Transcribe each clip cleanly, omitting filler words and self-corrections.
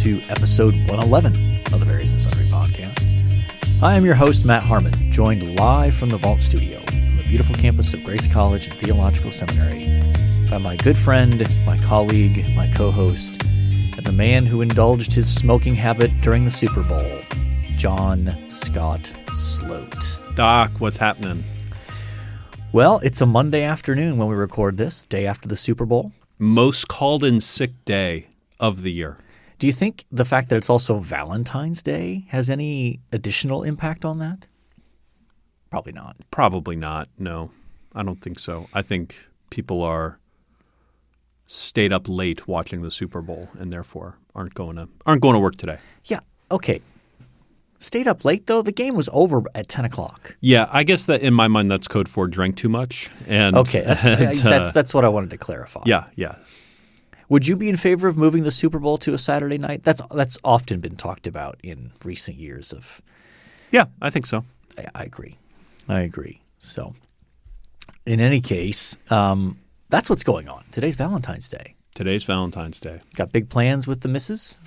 to episode 111 of the Various and Sundry podcast. I am your host, Matt Harmon, joined live from the Vault Studio on the beautiful campus of Grace College and Theological Seminary by my good friend, my colleague, my co-host, and the man who indulged his smoking habit during the Super Bowl, John Scott Sloat. Doc, what's happening? Well, it's a Monday afternoon when we record this, day after the Super Bowl. Most called in sick day of the year. Do you think the fact that it's also Valentine's Day has any additional impact on that? Probably not. Probably not. No, I don't think so. I think people are stayed up late watching the Super Bowl and therefore aren't going to work today. Yeah. Okay. Stayed up late though. The game was over at 10 o'clock. Yeah, I guess that in my mind that's code for drank too much. And okay, that's what I wanted to clarify. Yeah. Would you be in favor of moving the Super Bowl to a Saturday night? That's often been talked about in recent years. Yeah, I think so. I agree. So, in any case, that's what's going on. Today's Valentine's Day. Got big plans with the missus?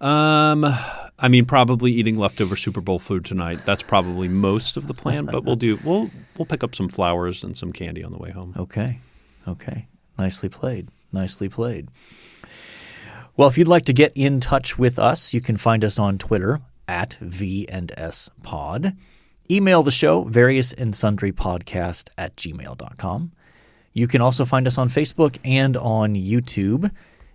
I mean, probably eating leftover Super Bowl food tonight. That's probably most of the plan, but we'll pick up some flowers and some candy on the way home. Okay. Nicely played. Well, if you'd like to get in touch with us, you can find us on Twitter at V&S Email the show, variousandsundrypodcast@gmail.com. You can also find us on Facebook and on YouTube,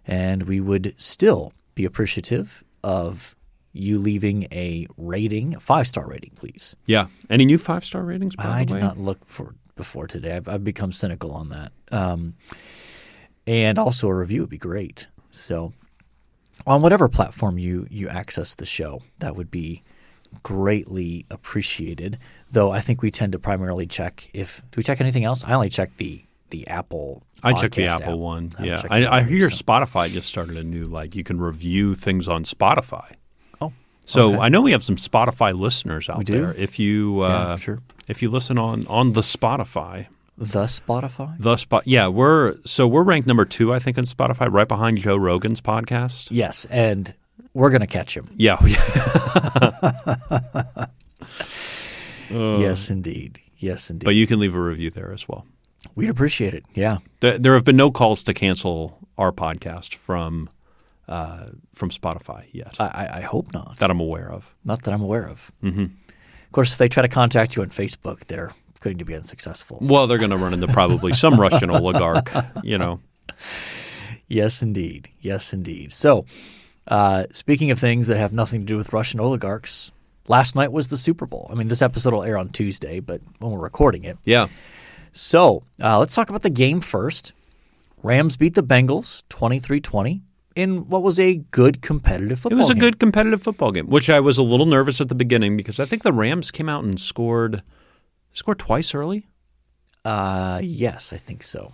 and we would still be appreciative of you leaving a 5-star rating, please. Yeah. Any new 5-star ratings, by the way? I did not look for before today. I've become cynical on that. And also a review would be great. So on whatever platform you access the show, that would be greatly appreciated. Though I think we tend to primarily check do we check anything else? I only check the Apple I check the Apple one. Yeah. I hear Spotify just started a new, you can review things on Spotify. Oh. So okay. I know we have some Spotify listeners out there. If you sure. If you listen on the Spotify. The Spotify? Yeah, we're ranked number 2, I think, on Spotify, right behind Joe Rogan's podcast. Yes, and we're going to catch him. Yeah. Yes, indeed. But you can leave a review there as well. We'd appreciate it, yeah. There have been no calls to cancel our podcast from Spotify yet. I hope not. That I'm aware of. Not that I'm aware of. Mm-hmm. Of course, if they try to contact you on Facebook, they're going to be unsuccessful. So. Well, they're going to run into probably some Russian oligarch, Yes, indeed. So, speaking of things that have nothing to do with Russian oligarchs, last night was the Super Bowl. I mean, this episode will air on Tuesday, but when we're recording it. Yeah. So, let's talk about the game first. Rams beat the Bengals 23-20 in what was a good competitive football game. It was a good competitive football game, which I was a little nervous at the beginning because I think the Rams came out and scored twice early? Yes, I think so.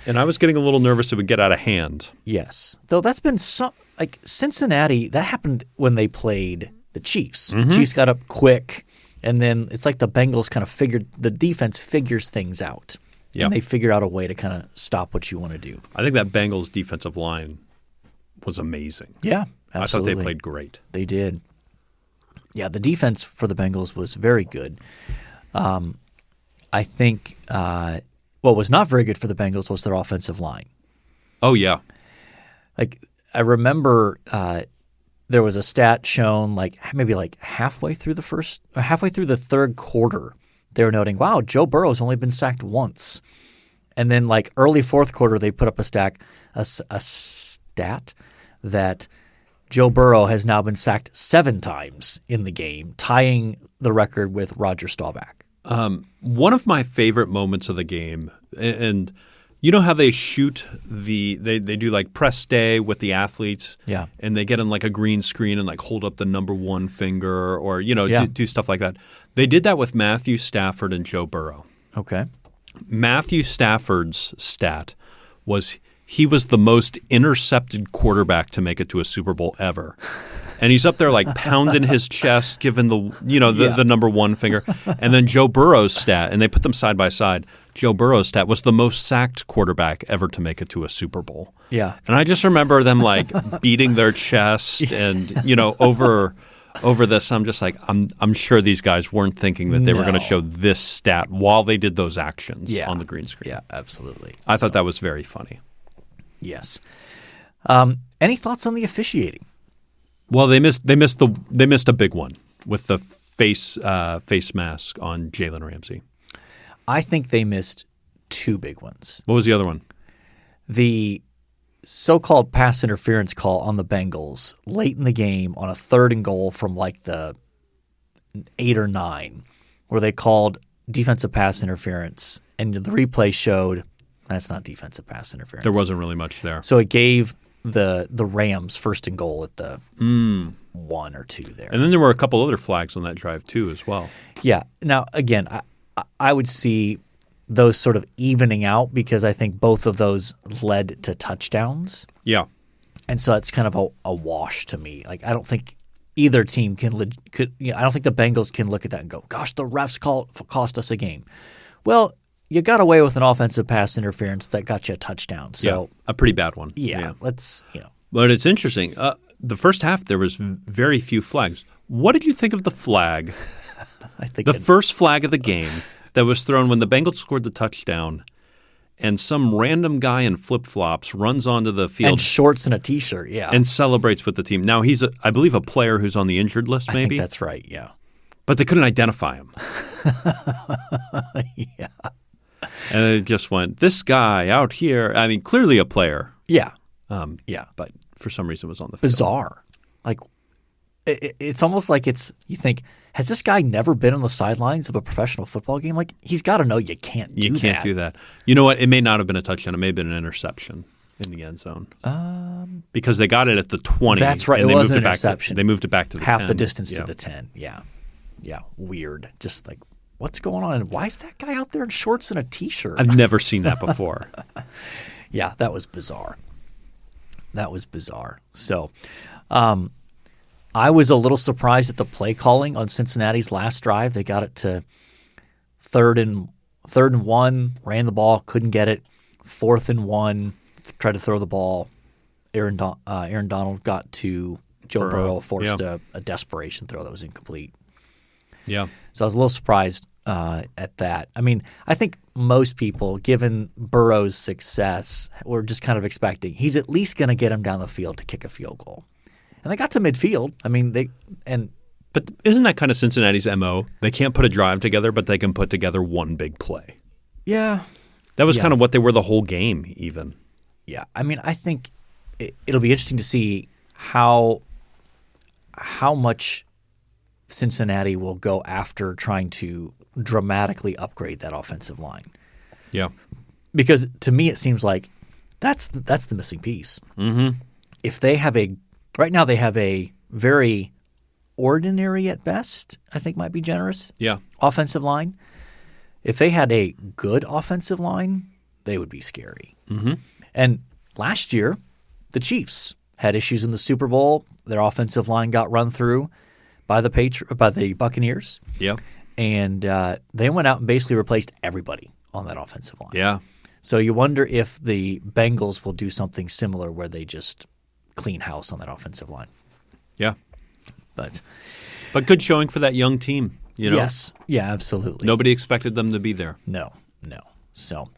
And I was getting a little nervous it would get out of hand. Yes. Though that's been Cincinnati, that happened when they played the Chiefs. Mm-hmm. Chiefs got up quick, and then it's like the Bengals kind of the defense figures things out. Yeah. And they figure out a way to kind of stop what you want to do. I think that Bengals defensive line was amazing. Yeah, absolutely. I thought they played great. They did. Yeah, the defense for the Bengals was very good. I think what was not very good for the Bengals was their offensive line. Oh, yeah. I remember there was a stat shown maybe halfway through the third quarter. They were noting, wow, Joe Burrow's only been sacked once. And then early fourth quarter, they put up a stat that Joe Burrow has now been sacked 7 times in the game, tying the record with Roger Staubach. One of my favorite moments of the game, and you know how they shoot they do press day with the athletes, yeah, and they get in a green screen and hold up the number 1 finger or do stuff like that. They did that with Matthew Stafford and Joe Burrow. Okay. Matthew Stafford's stat was he was the most intercepted quarterback to make it to a Super Bowl ever. And he's up there pounding his chest, giving the number 1 finger. And then Joe Burrow's stat, and they put them side by side. Joe Burrow's stat was the most sacked quarterback ever to make it to a Super Bowl. Yeah. And I just remember them like beating their chest and, over this. I'm just like, I'm sure these guys weren't thinking that they were going to show this stat while they did those actions on the green screen. Yeah, absolutely. I thought that was very funny. Yes. Any thoughts on the officiating? Well, they missed a big one with the face mask on Jalen Ramsey. I think they missed two big ones. What was the other one? The so-called pass interference call on the Bengals late in the game on a 3rd and goal from like the 8 or 9, where they called defensive pass interference, and the replay showed that's not defensive pass interference. There wasn't really much there. So it gave the Rams 1st and goal at the 1 or 2 there. And then there were a couple other flags on that drive too as well. Yeah. Now, again, I would see those sort of evening out because I think both of those led to touchdowns. Yeah. And so it's kind of a wash to me. Like, I don't think either team I don't think the Bengals can look at that and go, gosh, the refs cost us a game. Well, you got away with an offensive pass interference that got you a touchdown. So a pretty bad one. Yeah. Let's. But it's interesting. The first half there was very few flags. What did you think of the flag? I think the first flag of the game that was thrown when the Bengals scored the touchdown, and some random guy in flip-flops runs onto the field. And shorts and a T-shirt, yeah. And celebrates with the team. Now, he's, I believe, a player who's on the injured list, maybe? I think that's right, yeah. But they couldn't identify him. Yeah. And it just went, this guy out here, I mean, clearly a player. Yeah. But for some reason was on the field. Bizarre. Like, it's almost like you think, has this guy never been on the sidelines of a professional football game? Like, he's got to know you can't do that. You can't do that. You know what? It may not have been a touchdown. It may have been an interception in the end zone. Because they got it at the 20. That's right. And it they was moved an it back interception. They moved it back to the 10. Half the distance to the 10. Yeah. Yeah. Weird. Just like, what's going on? And why is that guy out there in shorts and a T-shirt? I've never seen that before. Yeah, that was bizarre. So, I was a little surprised at the play calling on Cincinnati's last drive. They got it to third and 1, ran the ball, couldn't get it. 4th and 1, tried to throw the ball. Aaron Donald got to Joe Burrow, forced a desperation throw that was incomplete. Yeah. So I was a little surprised at that. I mean, I think most people, given Burrow's success, were just kind of expecting he's at least going to get him down the field to kick a field goal. And they got to midfield. I mean, But isn't that kind of Cincinnati's MO? They can't put a drive together, but they can put together one big play. Yeah. That was kind of what they were the whole game, even. Yeah. I mean, I think it'll be interesting to see how much Cincinnati will go after trying to dramatically upgrade that offensive line. Yeah. Because to me, it seems like that's the missing piece. Mm-hmm. If they have right now they have a very ordinary at best, I think might be generous. Yeah. Offensive line. If they had a good offensive line, they would be scary. Mm-hmm. And last year, the Chiefs had issues in the Super Bowl. Their offensive line got run through by the Buccaneers. Yeah. And they went out and basically replaced everybody on that offensive line. Yeah. So you wonder if the Bengals will do something similar where they just clean house on that offensive line. Yeah. But good showing for that young team. Yes. Yeah, absolutely. Nobody expected them to be there. No. So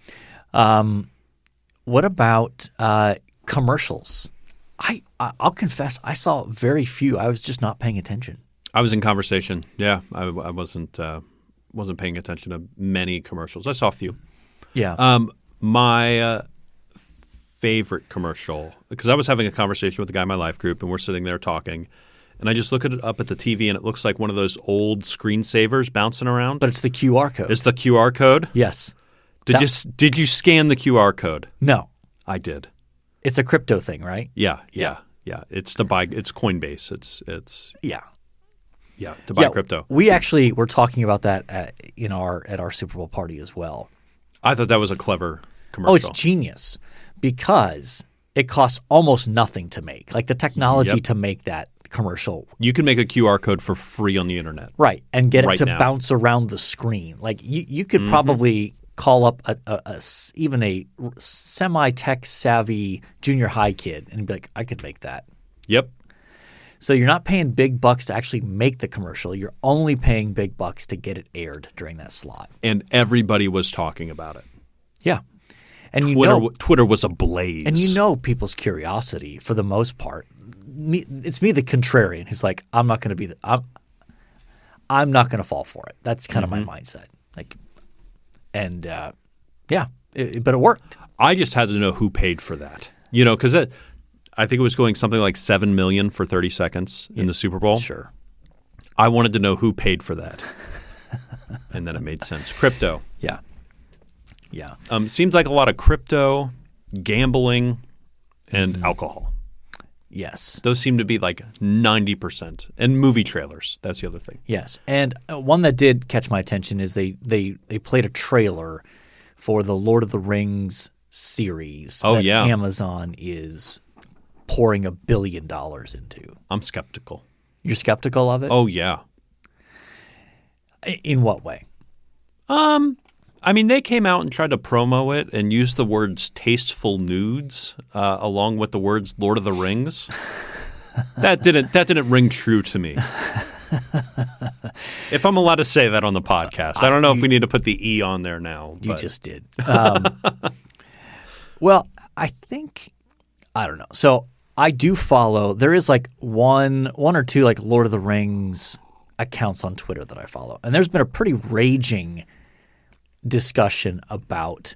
what about commercials? I'll confess I saw very few. I was just not paying attention. I was in conversation. Yeah, I wasn't paying attention to many commercials. I saw a few. Yeah. My favorite commercial, because I was having a conversation with a guy in my life group, and we're sitting there talking, and I just look up at the TV, and it looks like one of those old screensavers bouncing around. But it's the QR code. It's the QR code? Yes. Did you scan the QR code? No. I did. It's a crypto thing, right? Yeah. It's to buy. It's Coinbase. It's to buy crypto. We actually were talking about that at our Super Bowl party as well. I thought that was a clever commercial. Oh, it's genius because it costs almost nothing to make. Like the technology to make that commercial. You can make a QR code for free on the internet. Right, and get it to now. bounce around the screen. Like you could probably call up even a semi-tech savvy junior high kid and be like, I could make that. Yep. So you're not paying big bucks to actually make the commercial. You're only paying big bucks to get it aired during that slot. And everybody was talking about it. Yeah. And Twitter was ablaze. And people's curiosity for the most part. It's me, the contrarian, who's like, I'm not going to fall for it. That's kind of my mindset. But it worked. I just had to know who paid for that. Because I think it was going something like $7 million for 30 seconds in the Super Bowl. Sure. I wanted to know who paid for that. And then it made sense. Crypto. Yeah. Yeah. Seems like a lot of crypto, gambling, and alcohol. Yes. Those seem to be like 90%. And movie trailers. That's the other thing. Yes. And one that did catch my attention is they played a trailer for the Lord of the Rings series that Amazon is pouring $1 billion into. I'm skeptical. You're skeptical of it? Oh, yeah. In what way? They came out and tried to promo it and use the words tasteful nudes along with the words Lord of the Rings. That didn't ring true to me. If I'm allowed to say that on the podcast. I don't know if we need to put the E on there now. You just did. Well, I don't know. So I do follow – there is like one or two like Lord of the Rings accounts on Twitter that I follow. And there's been a pretty raging – discussion about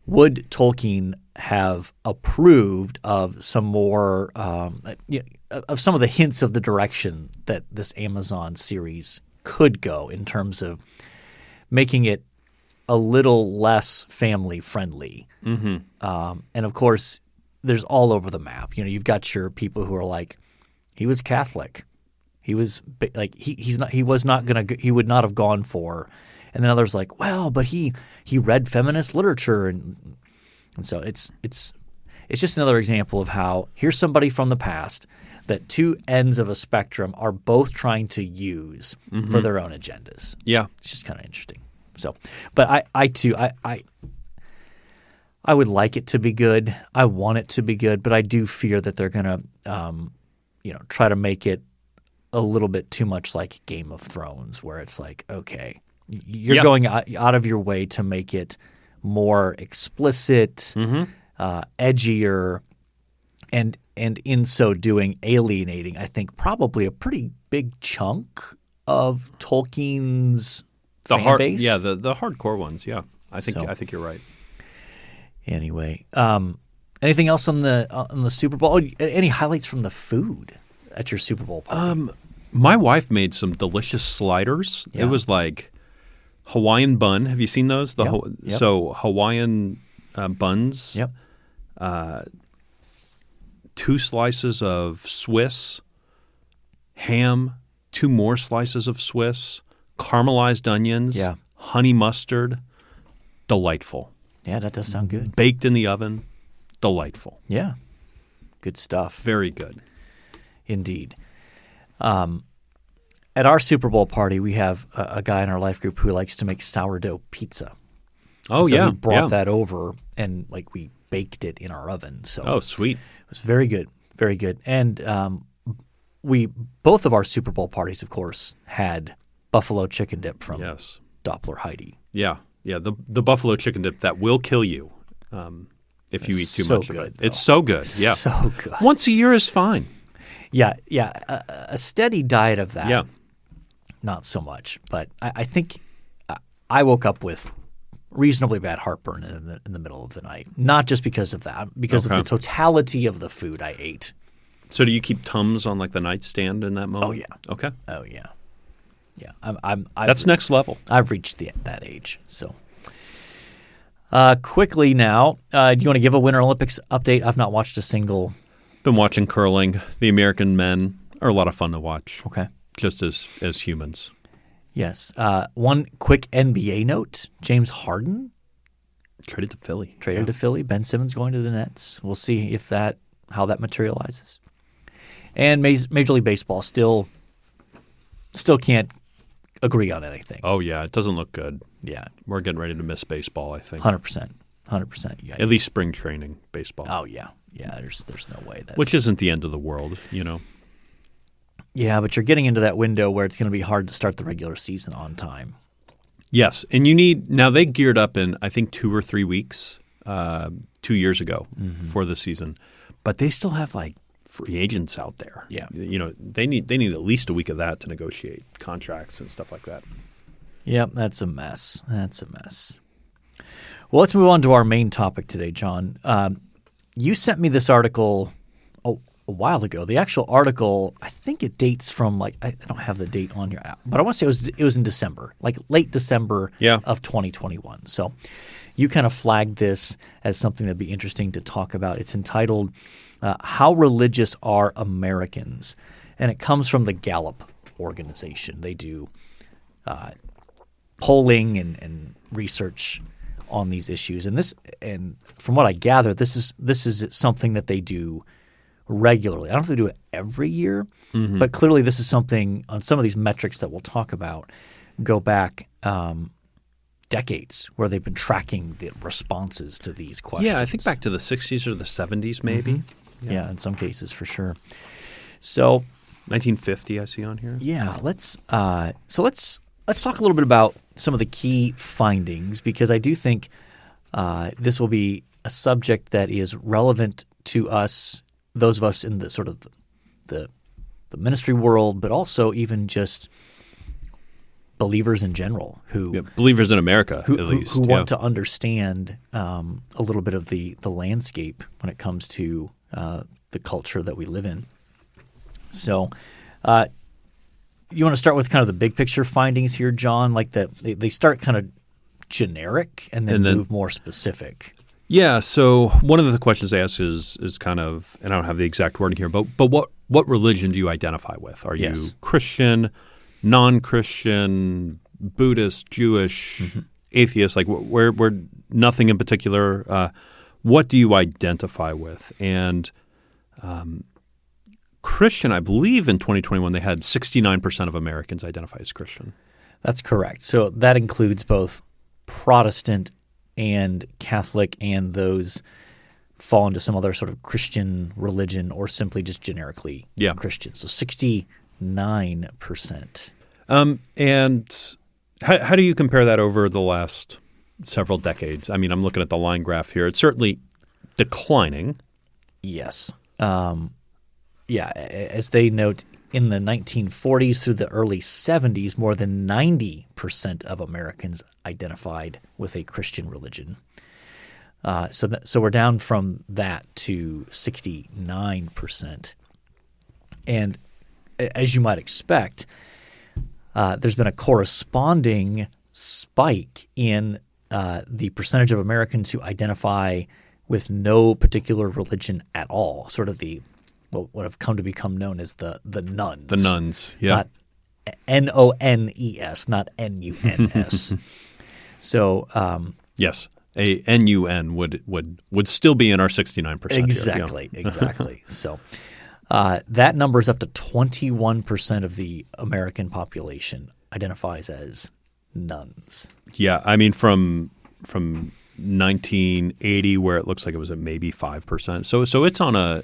would Tolkien have approved of some more of some of the hints of the direction that this Amazon series could go in terms of making it a little less family friendly. Mm-hmm. And of course, there's all over the map. You've got your people who are like, he was Catholic, he was like he would not have gone for. And then others like, well, but he read feminist literature, and so it's just another example of how here's somebody from the past that two ends of a spectrum are both trying to use for their own agendas. Yeah, it's just kind of interesting. So, but I would like it to be good. I want it to be good, but I do fear that they're going to, try to make it a little bit too much like Game of Thrones, where it's like, okay. You're going out of your way to make it more explicit, edgier, and in so doing alienating, I think, probably a pretty big chunk of Tolkien's fan base. Yeah, the hardcore ones. Yeah, I think you're right. Anyway, anything else on the Super Bowl? Any highlights from the food at your Super Bowl party? My wife made some delicious sliders. Yeah. It was like Hawaiian bun. Have you seen those? Yep. So Hawaiian buns. Yep. 2 slices of Swiss ham, 2 more slices of Swiss, caramelized onions, honey mustard. Delightful. Yeah, that does sound good. Baked in the oven. Delightful. Yeah. Good stuff. Very good. Indeed. At our Super Bowl party, we have a guy in our life group who likes to make sourdough pizza. Oh, so yeah. we brought that over, and we baked it in our oven. So sweet. It was very good, very good. And both of our Super Bowl parties, of course, had buffalo chicken dip from Doppler Heidi. Yeah, yeah. The buffalo chicken dip that will kill you if you eat too much of it. It's so good. Yeah, so good. Once a year is fine. Yeah. A steady diet of that. Yeah. Not so much, but I think I woke up with reasonably bad heartburn in the middle of the night. Not just because of that, because of the totality of the food I ate. So do you keep Tums on the nightstand in that moment? Oh, yeah. Okay. Oh, yeah. Yeah. That's next level. I've reached that age. So quickly now, do you want to give a Winter Olympics update? I've not watched a single. Been watching curling. The American men are a lot of fun to watch. Okay. Just as humans. Yes. One quick NBA note. James Harden. Traded to Philly. To Philly. Ben Simmons going to the Nets. We'll see how that materializes. And Major League Baseball still can't agree on anything. Oh, yeah. It doesn't look good. Yeah. We're getting ready to miss baseball, I think. 100%. 100%. Yeah. At least spring training baseball. Oh, yeah. Yeah, there's no way. Which isn't the end of the world, you know. Yeah, but you're getting into that window where it's going to be hard to start the regular season on time. Yes, and now they geared up in, I think, 2 or 3 weeks 2 years ago for the season. But they still have, like, free agents out there. Yeah. You know, they need at least a week of that to negotiate contracts and stuff like that. Yep, that's a mess. Well, let's move on to our main topic today, John. You sent me this article a while ago. The actual article, I think it dates from I don't have the date on here, but I want to say it was in December, like late December of 2021. So you kind of flagged this as something that'd be interesting to talk about. It's entitled "How Religious Are Americans?" and it comes from the Gallup organization. They do polling and research on these issues, and from what I gather, this is something that they do regularly. I don't know if they do it every year, but clearly this is something on some of these metrics that we'll talk about go back decades where they've been tracking the responses to these questions. Yeah, I think back to the 60s or the 70s maybe. Yeah, in some cases for sure. So 1950 I see on here. Yeah, let's talk a little bit about some of the key findings, because I do think this will be a subject that is relevant to us, those of us in the sort of the ministry world, but also even just believers in general believers in America who, at least who want to understand a little bit of the landscape when it comes to the culture that we live in. So you want to start with kind of the big picture findings here, John? Like they start kind of generic and then move more specific. Yeah. So one of the questions they ask is kind of, and I don't have the exact wording here, but what religion do you identify with? Are you Christian, non-Christian, Buddhist, Jewish, atheist? Like we're nothing in particular. What do you identify with? And Christian, I believe in 2021 they had 69% of Americans identify as Christian. That's correct. So that includes both Protestant and Catholic, and those fall into some other sort of Christian religion or simply just generically Christian. So 69%. And how do you compare that over the last several decades? I mean, I'm looking at the line graph here. It's certainly declining. Yes. As they note, in the 1940s through the early 70s, more than 90% of Americans identified with a Christian religion. So we're down from that to 69%. And as you might expect, there's been a corresponding spike in the percentage of Americans who identify with no particular religion at all, sort of what have come to become known as the nuns. The nuns, yeah. Not N-O-N-E-S, not N-U-N-S. So yes, a N-U-N would still be in our 69%. Exactly, here, exactly. So that number is up to 21% of the American population identifies as nuns. Yeah, I mean from 1980, where it looks like it was at maybe 5%. So it's on a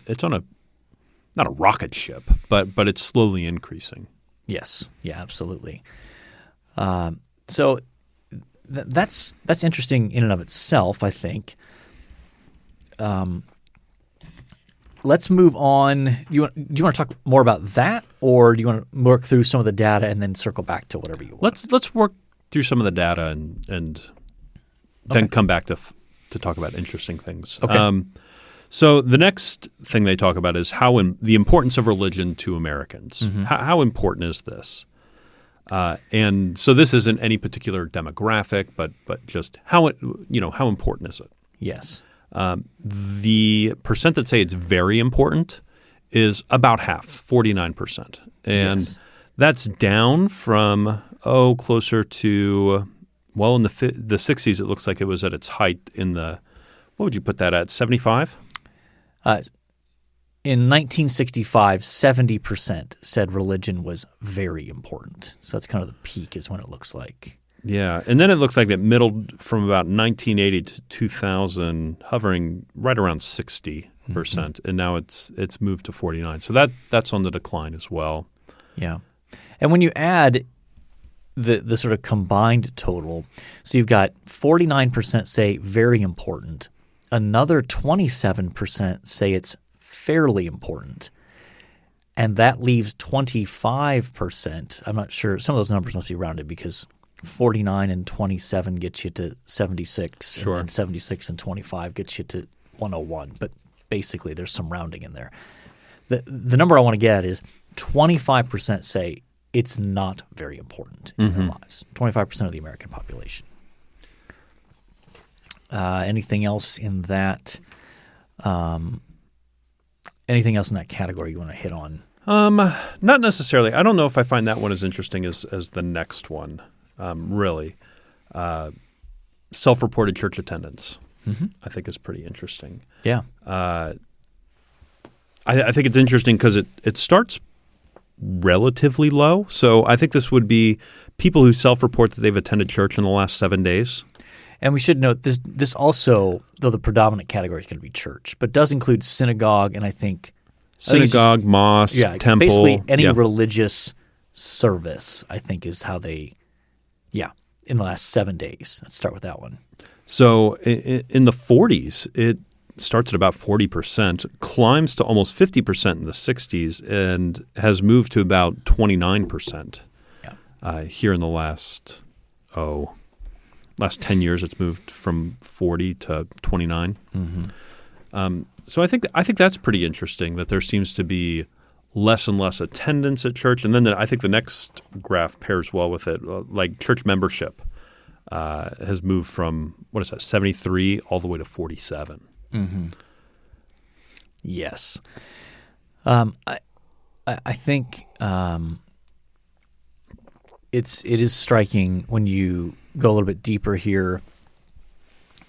not a rocket ship, but it's slowly increasing. Yes, yeah, absolutely. So that's interesting in and of itself, I think. Let's move on. Do you want to talk more about that, or do you want to work through some of the data and then circle back to whatever you want? Let's work through some of the data and then come back to talk about interesting things. Okay. So the next thing they talk about is the importance of religion to Americans. Mm-hmm. How important is this? And so this isn't any particular demographic, but just how important is it? Yes. The percent that say it's very important is about half, 49%. And that's down from, closer to, in the 60s, it looks like it was at its height in the, what would you put that at, 75? In 1965, 70% said religion was very important. So that's kind of the peak is when it looks like. Yeah, and then it looks like it middled from about 1980 to 2000, hovering right around 60%, and now it's moved to 49%. So that's on the decline as well. Yeah, and when you add the sort of combined total, so you've got 49% say very important, another 27% say it's fairly important, and that leaves 25%. I'm not sure. Some of those numbers must be rounded because 49 and 27 gets you to 76, Sure. and then 76 and 25 gets you to 101. But basically, there's some rounding in there. The number I want to get at is 25% say it's not very important in their lives. 25% of the American population. Anything else in that? Anything else in that category you want to hit on? Not necessarily. I don't know if I find that one as interesting as the next one. Really, self-reported church attendance, I think is pretty interesting. Yeah, I think it's interesting because it starts relatively low. So I think this would be people who self-report that they've attended church in the last 7 days. and we should note this also, though the predominant category is going to be church, but does include synagogue, and I think Synagogue, mosque, temple. Basically any religious service, I think, is how they in the last 7 days. Let's start with that one. So in the 40s, it starts at about 40%, climbs to almost 50% in the 60s, and has moved to about 29%. Here in the last 10 years, it's moved from 40 to 29. So I think that's pretty interesting that there seems to be less and less attendance at church. And then I think the next graph pairs well with it. Like church membership has moved from, 73 all the way to 47. Yes. I think it is striking when you go a little bit deeper here.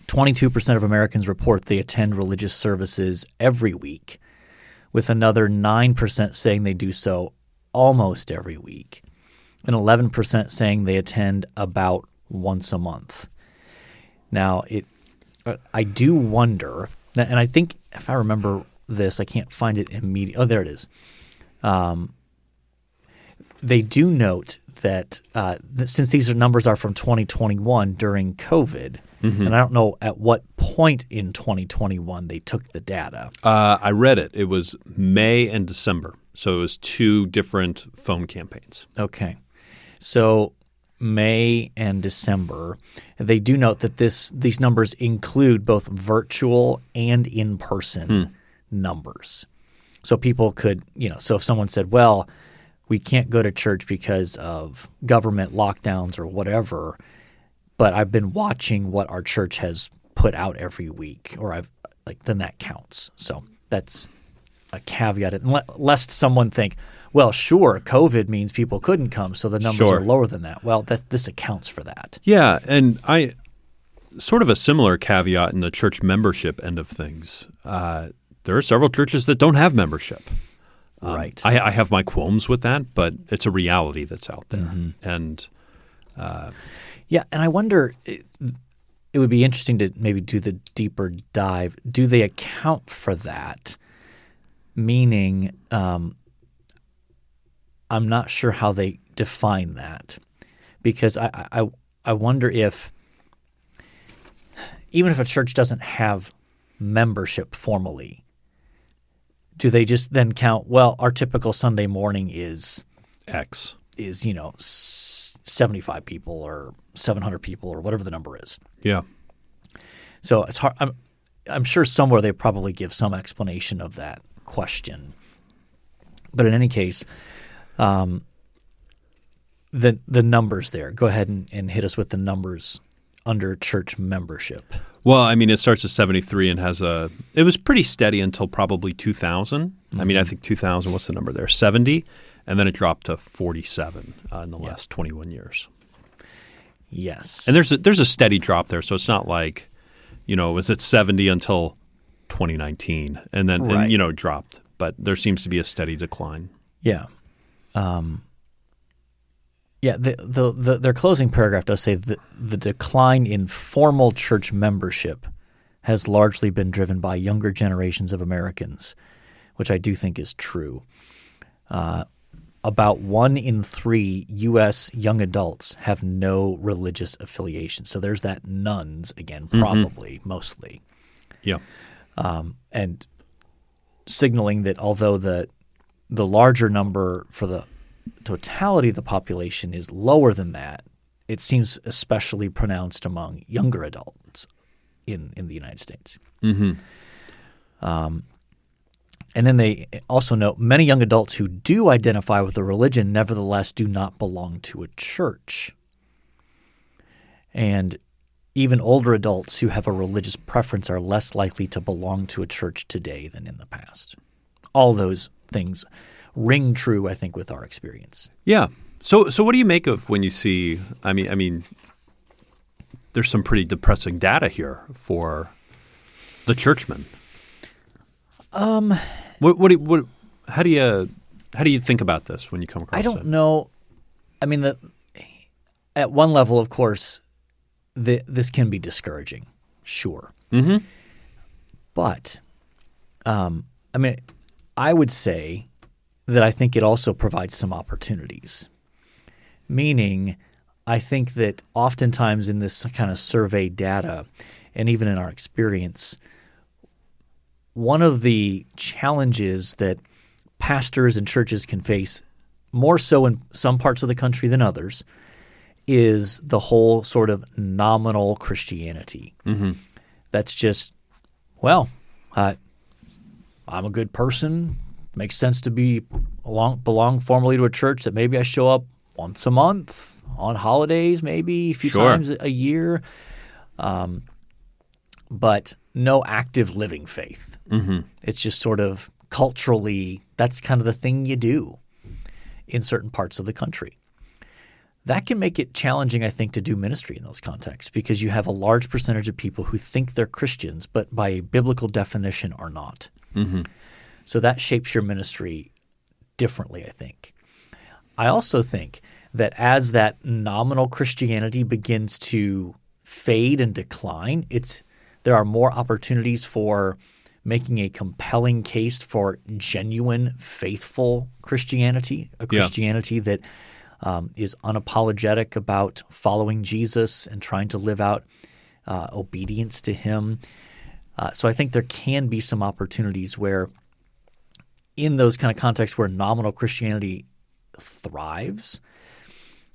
22% of Americans report they attend religious services every week, with another 9% saying they do so almost every week, and 11% saying they attend about once a month. Now, I do wonder, and I think if I remember this, I can't find it immediately. Oh, there it is. They do note that since these numbers are from 2021 during COVID, and I don't know at what point in 2021 they took the data. I read it. It was May and December. So it was 2 different phone campaigns. Okay. So May and December, they do note that these numbers include both virtual and in-person numbers. So people could, so if someone said, well, we can't go to church because of government lockdowns or whatever, but I've been watching what our church has put out every week, or then that counts. So that's a caveat. Lest someone think, well, sure, COVID means people couldn't come, so the numbers are lower than that. Well, this accounts for that. Yeah, and sort of a similar caveat in the church membership end of things. There are several churches that don't have membership. Right. I have my qualms with that, but it's a reality that's out there. And and I wonder, it would be interesting to maybe do the deeper dive. Do they account for that? Meaning, I'm not sure how they define that, because I wonder if even if a church doesn't have membership formally, do they just then count, well, our typical Sunday morning is X. Is 75 people or 700 people or whatever the number is. Yeah. So it's hard. I'm sure somewhere they probably give some explanation of that question. But in any case, the numbers there. Go ahead and hit us with the numbers under church membership. Well, I mean, it starts at 73 and it was pretty steady until probably 2000. I mean, I think 2000, what's the number there? 70. And then it dropped to 47 in the last 21 years. Yes. And there's a steady drop there. So it's not like, it was at 70 until 2019 and then and dropped. But there seems to be a steady decline. Yeah. Yeah, their closing paragraph does say the decline in formal church membership has largely been driven by younger generations of Americans, which I do think is true. About 1 in 3 U.S. young adults have no religious affiliation. So there's that nuns again, probably, mostly. Yeah. And signaling that although the larger number for the totality of the population is lower than that, it seems especially pronounced among younger adults in the United States. And then they also note many young adults who do identify with a religion nevertheless do not belong to a church. And even older adults who have a religious preference are less likely to belong to a church today than in the past. All those things ring true, I think, with our experience. Yeah. So what do you make of when you see? I mean, there's some pretty depressing data here for the churchmen. How do you think about this when you come across it? I don't know. I mean, at one level, of course, this can be discouraging, sure. But, I mean, I would say that I think it also provides some opportunities. Meaning, I think that oftentimes in this kind of survey data, and even in our experience, one of the challenges that pastors and churches can face, more so in some parts of the country than others, is the whole sort of nominal Christianity. That's just, well, I'm a good person. Makes sense to belong formally to a church that maybe I show up once a month, on holidays maybe, a few times a year. But no active living faith. It's just sort of culturally, that's kind of the thing you do in certain parts of the country. That can make it challenging, I think, to do ministry in those contexts because you have a large percentage of people who think they're Christians but by a biblical definition are not. So that shapes your ministry differently, I think. I also think that as that nominal Christianity begins to fade and decline, there are more opportunities for making a compelling case for genuine, faithful Christianity, a Christianity that is unapologetic about following Jesus and trying to live out obedience to him. So I think there can be some opportunities where in those kind of contexts where nominal Christianity thrives,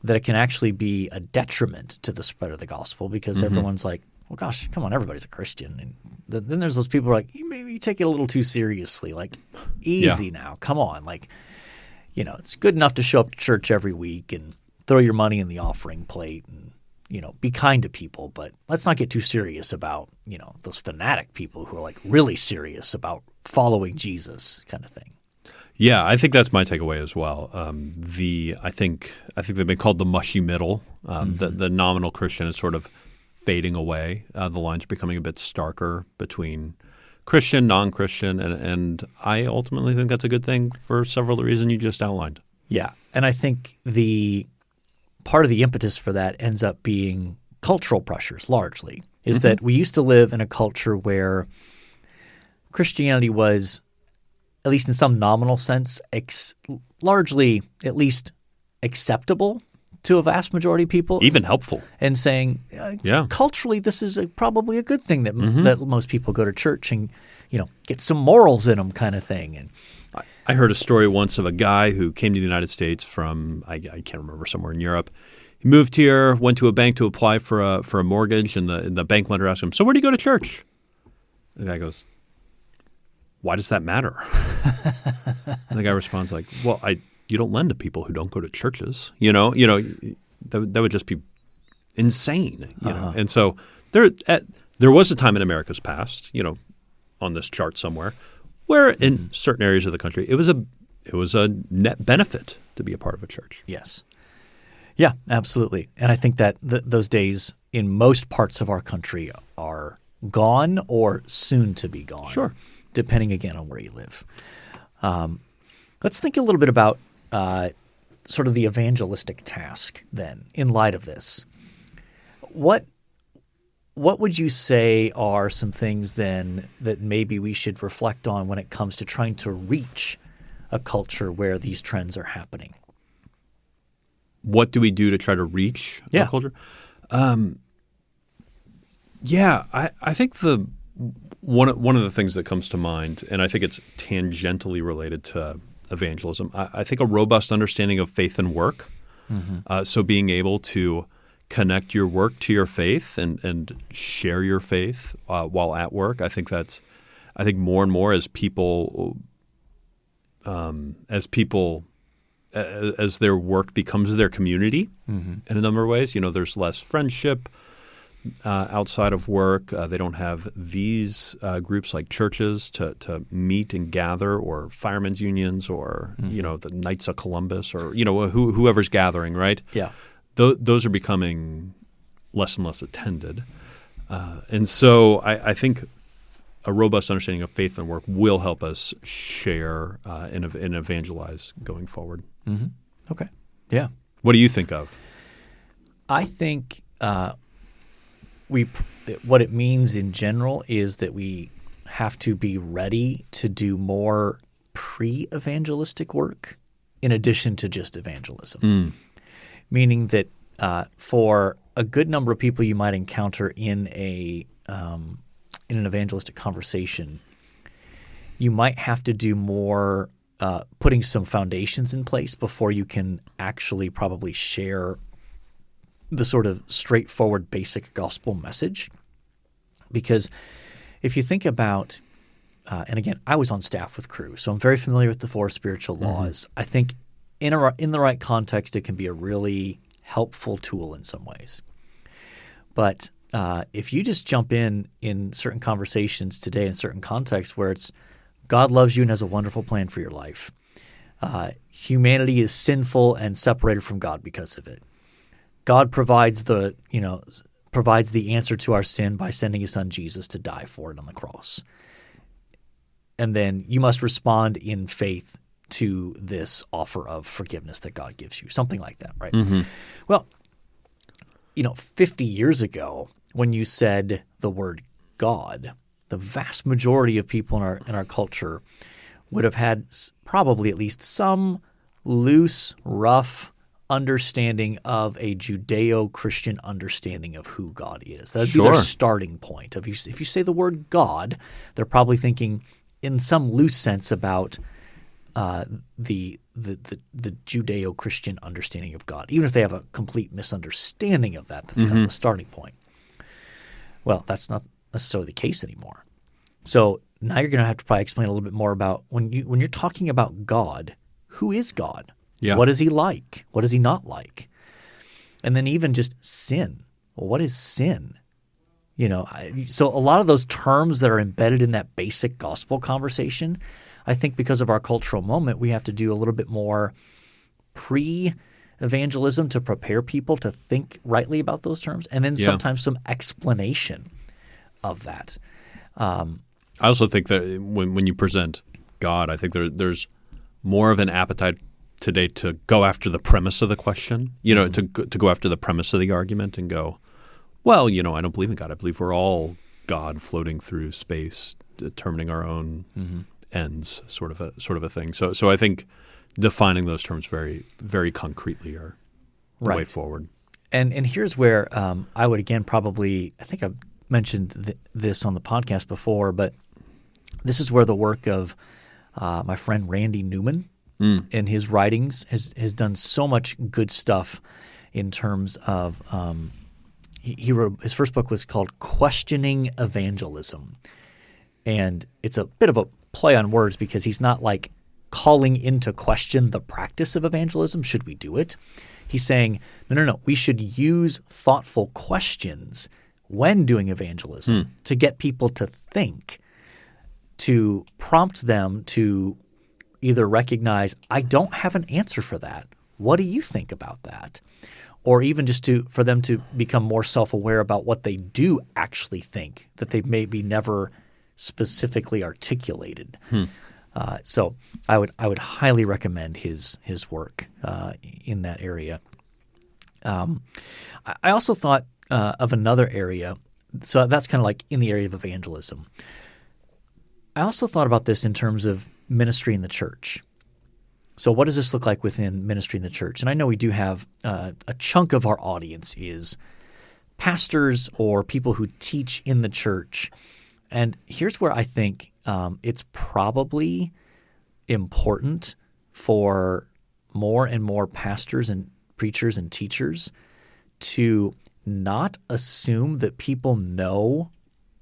that it can actually be a detriment to the spread of the gospel because everyone's like, well, gosh, come on, everybody's a Christian. And then there's those people who are like, maybe you take it a little too seriously. Like, easy now. Come on. Like, it's good enough to show up to church every week and throw your money in the offering plate and, be kind to people. But let's not get too serious about, those fanatic people who are like really serious about following Jesus kind of thing. Yeah, I think that's my takeaway as well. I think they've been called the mushy middle. The nominal Christian is sort of fading away. The line's becoming a bit starker between Christian, non-Christian, and I ultimately think that's a good thing for several of the reasons you just outlined. Yeah, and I think the part of the impetus for that ends up being cultural pressures largely, is that we used to live in a culture where Christianity was, at least in some nominal sense, largely at least acceptable to a vast majority of people. Even helpful. And saying, culturally, this is probably a good thing that that most people go to church and, get some morals in them kind of thing. And I heard a story once of a guy who came to the United States from, I can't remember, somewhere in Europe. He moved here, went to a bank to apply for a mortgage, and the bank lender asked him, so where do you go to church? The guy goes, why does that matter? And the guy responds like, well, you don't lend to people who don't go to churches. That would just be insane. And so there was a time in America's past, on this chart somewhere, where in certain areas of the country it was a net benefit to be a part of a church. Yes. Yeah, absolutely. And I think that those days in most parts of our country are gone or soon to be gone. Sure. Depending again on where you live. Let's think a little bit about sort of the evangelistic task then in light of this. What would you say are some things then that maybe we should reflect on when it comes to trying to reach a culture where these trends are happening? What do we do to try to reach a culture? I think one of the things that comes to mind, and I think it's tangentially related to evangelism, I think a robust understanding of faith and work. So being able to connect your work to your faith and share your faith while at work. I think more and more as their work becomes their community in a number of ways. There's less friendship outside of work. They don't have these groups like churches to meet and gather, or firemen's unions, or the Knights of Columbus, or whoever's gathering, right? Yeah. Those are becoming less and less attended. And so I think a robust understanding of faith and work will help us share and evangelize going forward. Okay. Yeah. What do you think of? I think what it means in general is that we have to be ready to do more pre-evangelistic work in addition to just evangelism. Meaning that for a good number of people you might encounter in an evangelistic conversation, you might have to do more putting some foundations in place before you can actually probably share the sort of straightforward basic gospel message. Because if you think about and again, I was on staff with Cru, so I'm very familiar with the 4 spiritual laws. I think in the right context, it can be a really helpful tool in some ways. But if you just jump in certain conversations today in certain contexts where it's God loves you and has a wonderful plan for your life, humanity is sinful and separated from God because of it. God provides the answer to our sin by sending His Son Jesus to die for it on the cross. And then you must respond in faith to this offer of forgiveness that God gives you, something like that, right? Well, 50 years ago, when you said the word God, the vast majority of people in our culture would have had probably at least some loose, rough understanding of a Judeo-Christian understanding of who God is. That would be their starting point. If you say the word God, they're probably thinking in some loose sense about the Judeo-Christian understanding of God, even if they have a complete misunderstanding of that. That's kind of the starting point. Well, that's not necessarily the case anymore. So now you're going to have to probably explain a little bit more about when you're talking about God, who is God? Yeah. What is He like? What is He not like? And then even just sin. Well, what is sin? So a lot of those terms that are embedded in that basic gospel conversation, I think because of our cultural moment, we have to do a little bit more pre-evangelism to prepare people to think rightly about those terms, and then sometimes some explanation of that. I also think that when you present God, I think there's more of an appetite today to go after the premise of the question, to go after the premise of the argument and go, well, I don't believe in God. I believe we're all God floating through space, determining our own ends, sort of a thing. So I think defining those terms very, very concretely are the way forward. And here's where I would again probably – I think I've mentioned this on the podcast before, but this is where the work of my friend Randy Newman in his writings has done so much good stuff in terms of he wrote – his first book was called Questioning Evangelism. And it's a bit of a play on words because he's not like calling into question the practice of evangelism. Should we do it? He's saying, no. We should use thoughtful questions when doing evangelism to get people to think, to prompt them to either recognize, I don't have an answer for that. What do you think about that? Or even just for them to become more self-aware about what they do actually think that they've maybe never specifically articulated. So I would highly recommend his work in that area. I also thought of another area. So that's kind of like in the area of evangelism. I also thought about this in terms of ministry in the church. So what does this look like within ministry in the church? And I know we do have a chunk of our audience is pastors or people who teach in the church. And here's where I think it's probably important for more and more pastors and preachers and teachers to not assume that people know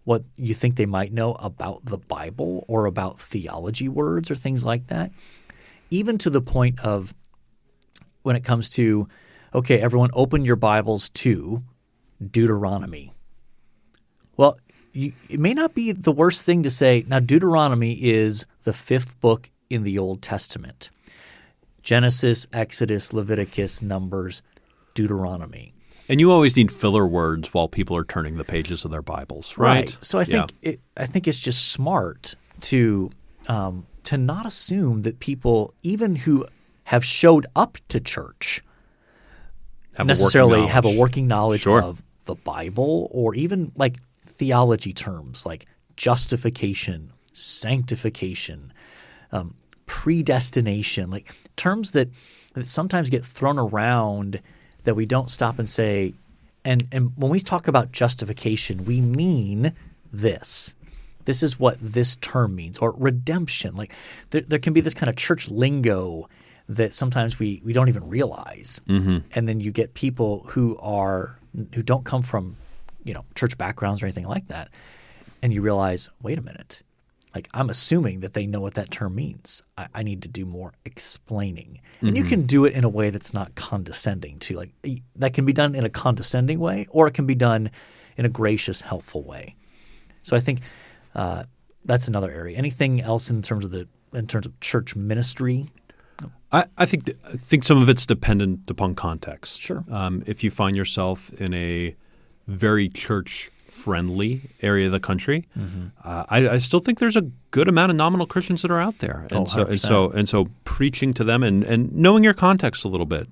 what you think they might know about the Bible or about theology words or things like that, even to the point of when it comes to, okay, everyone open your Bibles to Deuteronomy. Well, it may not be the worst thing to say. Now, Deuteronomy is the fifth book in the Old Testament. Genesis, Exodus, Leviticus, Numbers, Deuteronomy. And you always need filler words while people are turning the pages of their Bibles, right? So I think it's just smart to not assume that people, even who have showed up to church, necessarily have a working knowledge of the Bible or even like theology terms like justification, sanctification, predestination, like terms that sometimes get thrown around that we don't stop and say, and when we talk about justification, we mean this. This is what this term means, or redemption. Like there can be this kind of church lingo that sometimes we don't even realize. Mm-hmm. And then you get people who don't come from, church backgrounds or anything like that. And you realize, wait a minute, like I'm assuming that they know what that term means. I need to do more explaining. And you can do it in a way that's not condescending too. Like that can be done in a condescending way, or it can be done in a gracious, helpful way. So I think that's another area. Anything else in terms of church ministry? I think some of it's dependent upon context. Sure. If you find yourself in a very church-friendly area of the country, I still think there's a good amount of nominal Christians that are out there, and so preaching to them and knowing your context a little bit,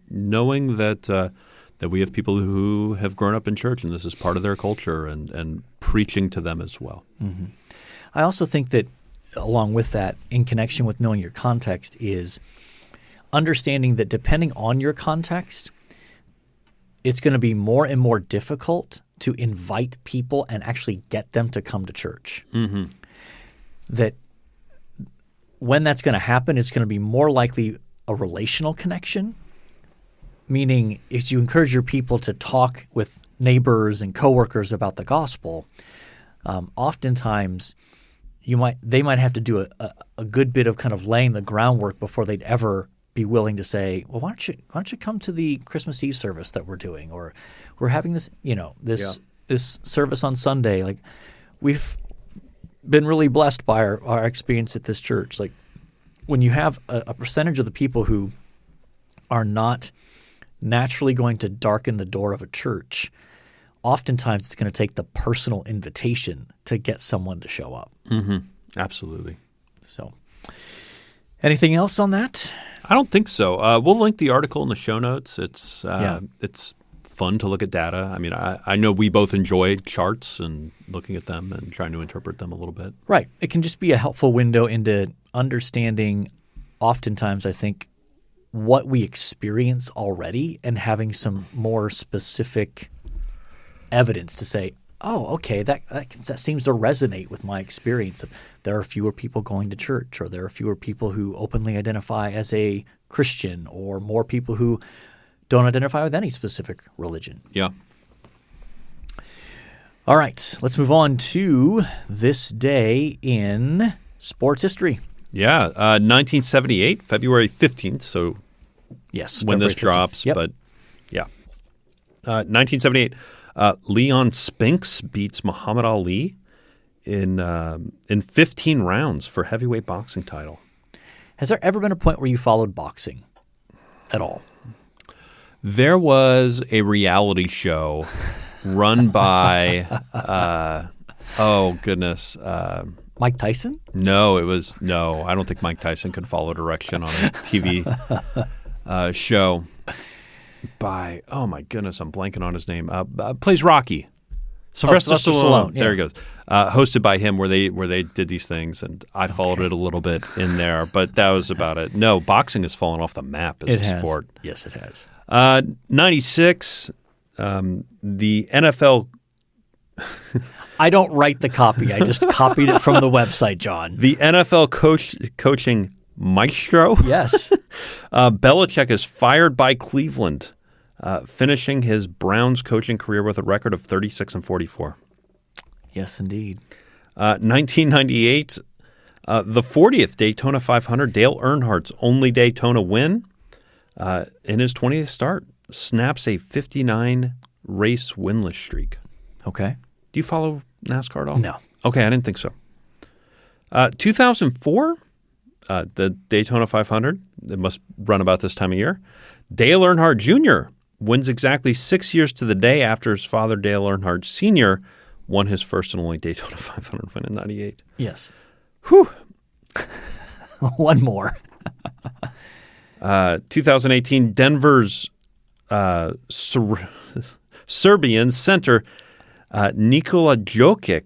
knowing that we have people who have grown up in church and this is part of their culture, and preaching to them as well. Mm-hmm. I also think that along with that, in connection with knowing your context, is understanding that depending on your context, it's going to be more and more difficult to invite people and actually get them to come to church. Mm-hmm. That when that's going to happen, it's going to be more likely a relational connection, meaning if you encourage your people to talk with neighbors and coworkers about the gospel, oftentimes they might have to do a good bit of kind of laying the groundwork before they'd ever be willing to say, well, why don't you come to the Christmas Eve service that we're doing, or we're having this this service on Sunday. Like we've been really blessed by our experience at this church. Like when you have a percentage of the people who are not naturally going to darken the door of a church, oftentimes it's going to take the personal invitation to get someone to show up. Mm-hmm. Absolutely. So anything else on that? I don't think so. We'll link the article in the show notes. It's fun to look at data. I mean, I know we both enjoy charts and looking at them and trying to interpret them a little bit. Right. It can just be a helpful window into understanding oftentimes, I think, what we experience already and having some more specific evidence to say, oh, okay, that seems to resonate with my experience of there are fewer people going to church, or there are fewer people who openly identify as a Christian, or more people who don't identify with any specific religion. Yeah. All right, let's move on to this day in sports history. Yeah, 1978, February 15th, so yes, when February this 15th. drops, Yep. but yeah. 1978, Leon Spinks beats Muhammad Ali in 15 rounds for heavyweight boxing title. Has there ever been a point where you followed boxing at all? There was a reality show run by Mike Tyson? No, I don't think Mike Tyson could follow direction on a TV show by, oh my goodness, I'm blanking on his name. Plays Rocky. Sylvester Stallone. Yeah. There he goes. Hosted by him, where they did these things, and I followed it a little bit in there, but that was about it. No, boxing has fallen off the map as a sport. Yes, it has. 96, the NFL. I don't write the copy. I just copied it from the website, John. The NFL coaching maestro. Yes. Belichick is fired by Cleveland, finishing his Browns coaching career with a record of 36-44. Yes, indeed. 1998, the 40th Daytona 500, Dale Earnhardt's only Daytona win in his 20th start, snaps a 59-race winless streak. Okay. Do you follow NASCAR at all? No. Okay, I didn't think so. 2004, the Daytona 500, it must run about this time of year. Dale Earnhardt Jr. wins exactly 6 years to the day after his father, Dale Earnhardt Sr., won his first and only Daytona 500 win in 98. Yes. Whew. One more. 2018, Denver's Serbian center Nikola Jokic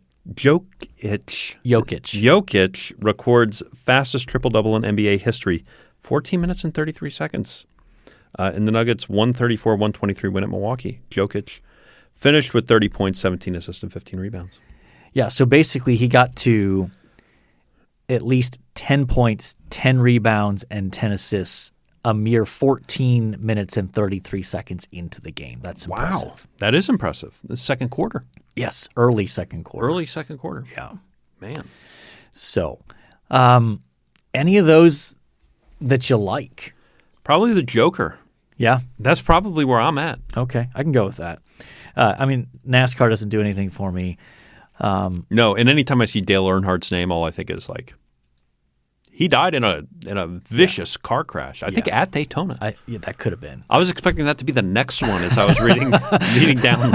records fastest triple-double in NBA history, 14 minutes and 33 seconds. In the Nuggets' 134-123 win at Milwaukee, Jokic finished with 30 points, 17 assists, and 15 rebounds. Yeah, so basically he got to at least 10 points, 10 rebounds, and 10 assists a mere 14 minutes and 33 seconds into the game. That's impressive. Wow, that is impressive. The second quarter. Yes, early second quarter. Early second quarter. Yeah. Man. So, any of those that you like? Probably the Joker. Yeah? That's probably where I'm at. Okay, I can go with that. I mean, NASCAR doesn't do anything for me. No, and anytime I see Dale Earnhardt's name, all I think is like, he died in a vicious car crash. I think at Daytona. Yeah, that could have been. I was expecting that to be the next one as I was reading down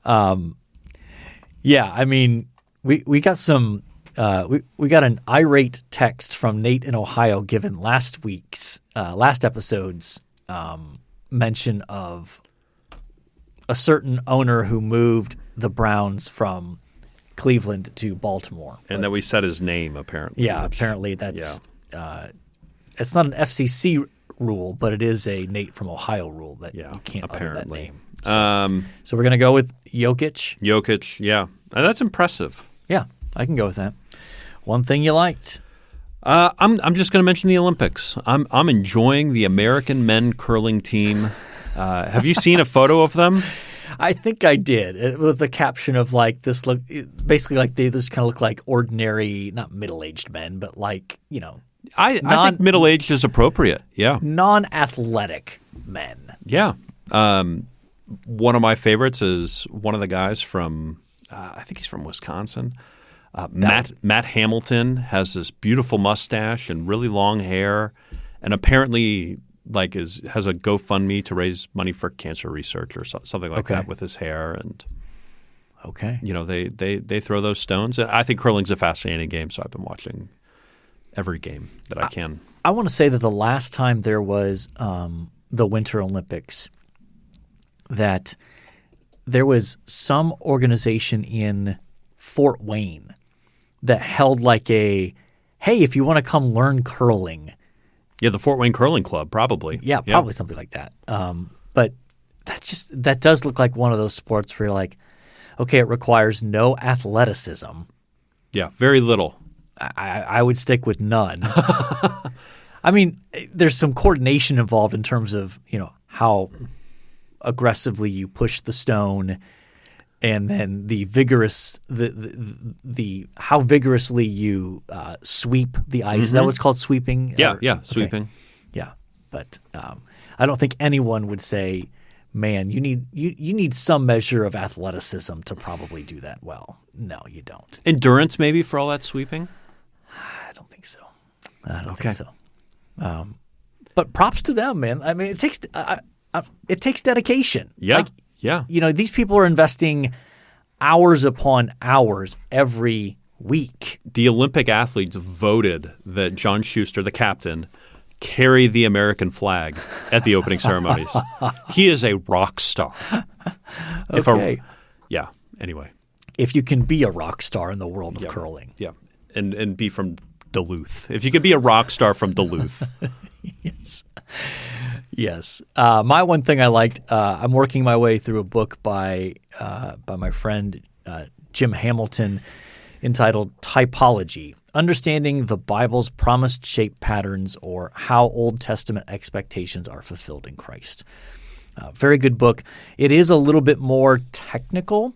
them. Yeah, I mean, we got some we got an irate text from Nate in Ohio given last episode's mention of a certain owner who moved the Browns from Cleveland to Baltimore. And that we said his name, apparently. Yeah, apparently that's it's not an FCC rule, but it is a Nate from Ohio rule that you can't utter that name. So we're going to go with Jokic. Jokic, yeah. And that's impressive. Yeah, I can go with that. One thing you liked? I'm just going to mention the Olympics. I'm enjoying the American men curling team. Have you seen a photo of them? I think I did. With the caption of like this look, basically like they just kind of look like ordinary, not middle-aged men, but like, you know. I think middle-aged is appropriate. Yeah. Non-athletic men. Yeah. One of my favorites is one of the guys from, I think he's from Wisconsin. Matt Hamilton has this beautiful mustache and really long hair, and apparently has a GoFundMe to raise money for cancer research or something like that with his hair. And you know, they throw those stones. And I think curling's a fascinating game, so I've been watching every game that I can. I want to say that the last time there was the Winter Olympics, that there was some organization in Fort Wayne that held like hey, if you want to come learn curling. Yeah, the Fort Wayne Curling Club, probably. Yeah, probably something like that. But that does look like one of those sports where you're like, okay, it requires no athleticism. Yeah, very little. I would stick with none. I mean, there's some coordination involved in terms of, you know, how aggressively you push the stone, and then the how vigorously you sweep the ice. Mm-hmm. Is that what's called sweeping? Yeah, sweeping. Okay. Yeah, but I don't think anyone would say, "Man, you need some measure of athleticism to probably do that well." No, you don't. Endurance, maybe, for all that sweeping. I don't think so. I don't think so. But props to them, man. I mean, it takes dedication. Yeah. You know, these people are investing hours upon hours every week. The Olympic athletes voted that John Schuster, the captain, carry the American flag at the opening ceremonies. He is a rock star. Okay. Anyway. If you can be a rock star in the world of curling. Yeah. And be from Duluth. If you could be a rock star from Duluth. Yes. My one thing I liked, I'm working my way through a book by my friend Jim Hamilton entitled Typology, Understanding the Bible's Promised Shape Patterns, or How Old Testament Expectations Are Fulfilled in Christ. Very good book. It is a little bit more technical.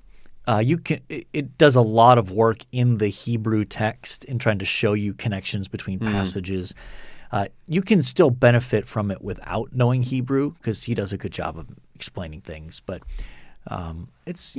It does a lot of work in the Hebrew text in trying to show you connections between passages. You can still benefit from it without knowing Hebrew because he does a good job of explaining things. But it's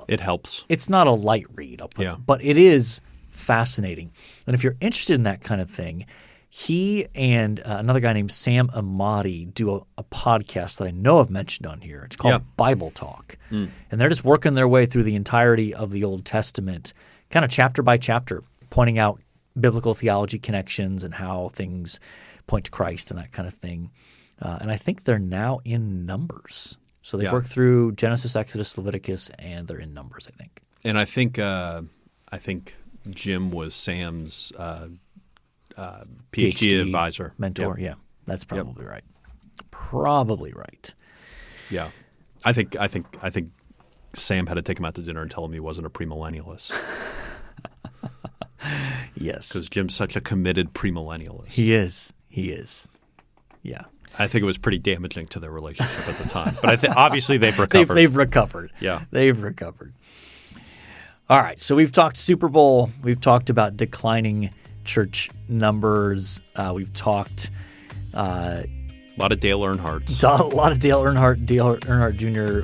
it helps. It's not a light read, but it is fascinating. And if you're interested in that kind of thing, he and another guy named Sam Amadi do a podcast that I know I've mentioned on here. It's called Bible Talk. And they're just working their way through the entirety of the Old Testament, kind of chapter by chapter, pointing out biblical theology connections and how things point to Christ and that kind of thing. And I think they're now in Numbers. So they've worked through Genesis, Exodus, Leviticus, and they're in Numbers, I think. And I think Jim was Sam's PhD advisor, mentor. Yeah, that's probably right. Probably right. Yeah, I think Sam had to take him out to dinner and tell him he wasn't a premillennialist. Yes, because Jim's such a committed premillennialist. He is. Yeah. I think it was pretty damaging to their relationship at the time. But obviously they've recovered. They've recovered. Yeah. They've recovered. All right. So we've talked Super Bowl. We've talked about declining church numbers. We've talked a lot of Dale Earnhardt. A lot of Dale Earnhardt Jr.,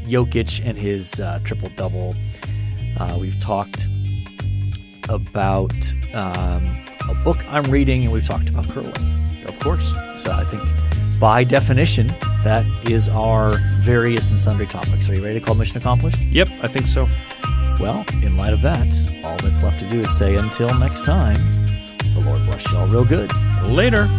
Jokic and his triple-double. We've talked about a book I'm reading, and we've talked about curling. Of course. So I think by definition, that is our various and sundry topics. Are you ready to call mission accomplished? Yep, I think so. Well, in light of that, all that's left to do is say until next time, the Lord bless y'all real good. Later.